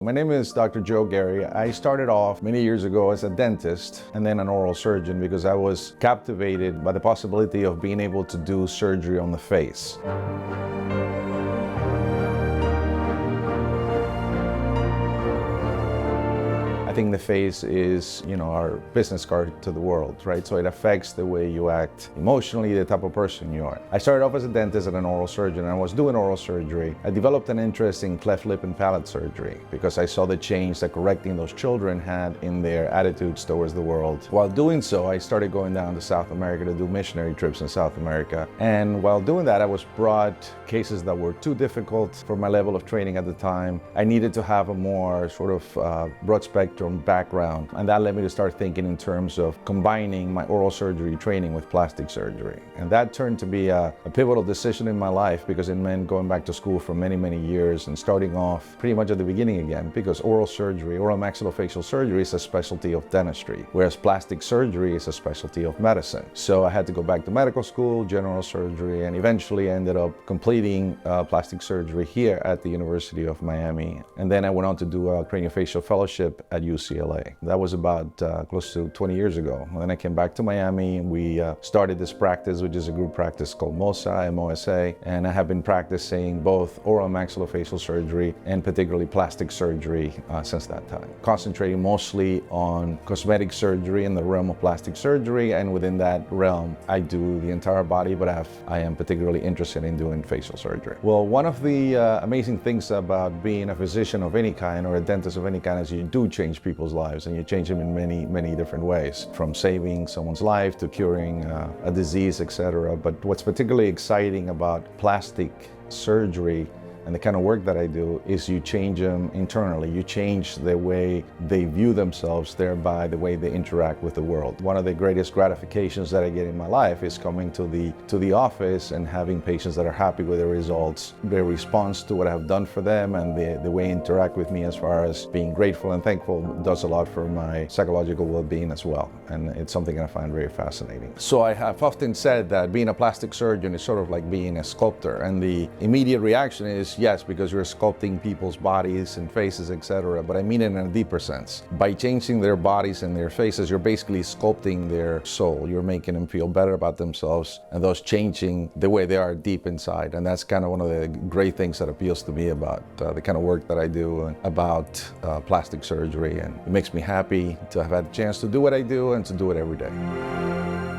My name is Dr. Joe Garri. I started off many years ago as a dentist and then an oral surgeon because I was captivated by the possibility of being able to do surgery on the face. I think the face is, our business card to the world, right? So it affects the way you act emotionally, the type of person you are. I started off as a dentist and an oral surgeon, and I was doing oral surgery. I developed an interest in cleft lip and palate surgery because I saw the change that correcting those children had in their attitudes towards the world. While doing so, I started going down to South America to do missionary trips in South America. And while doing that, I was brought cases that were too difficult for my level of training at the time. I needed to have a more sort of broad spectrum background, and that led me to start thinking in terms of combining my oral surgery training with plastic surgery. And that turned to be a pivotal decision in my life because it meant going back to school for many, many years and starting off pretty much at the beginning again, because oral maxillofacial surgery is a specialty of dentistry, whereas plastic surgery is a specialty of medicine. So I had to go back to medical school, general surgery, and eventually ended up completing plastic surgery here at the University of Miami. And then I went on to do a craniofacial fellowship at UCLA. That was about close to 20 years ago. And then I came back to Miami and we started this practice, which is a group practice called MOSA, M-O-S-A. And I have been practicing both oral maxillofacial surgery and particularly plastic surgery since that time. Concentrating mostly on cosmetic surgery in the realm of plastic surgery. And within that realm, I do the entire body, but I am particularly interested in doing facial surgery. Well, one of the amazing things about being a physician of any kind or a dentist of any kind is you do change people's lives, and you change them in many, many different ways, from saving someone's life to curing a disease, etc. But what's particularly exciting about plastic surgery and the kind of work that I do is you change them internally. You change the way they view themselves, thereby the way they interact with the world. One of the greatest gratifications that I get in my life is coming to the office and having patients that are happy with their results, their response to what I've done for them, and the way they interact with me as far as being grateful and thankful does a lot for my psychological well-being as well. And it's something I find very fascinating. So I have often said that being a plastic surgeon is sort of like being a sculptor, and the immediate reaction is yes, because you're sculpting people's bodies and faces, etc. But I mean it in a deeper sense. By changing their bodies and their faces, you're basically sculpting their soul. You're making them feel better about themselves, and thus changing the way they are deep inside. And that's kind of one of the great things that appeals to me about the kind of work that I do and about plastic surgery. And it makes me happy to have had a chance to do what I do and to do it every day.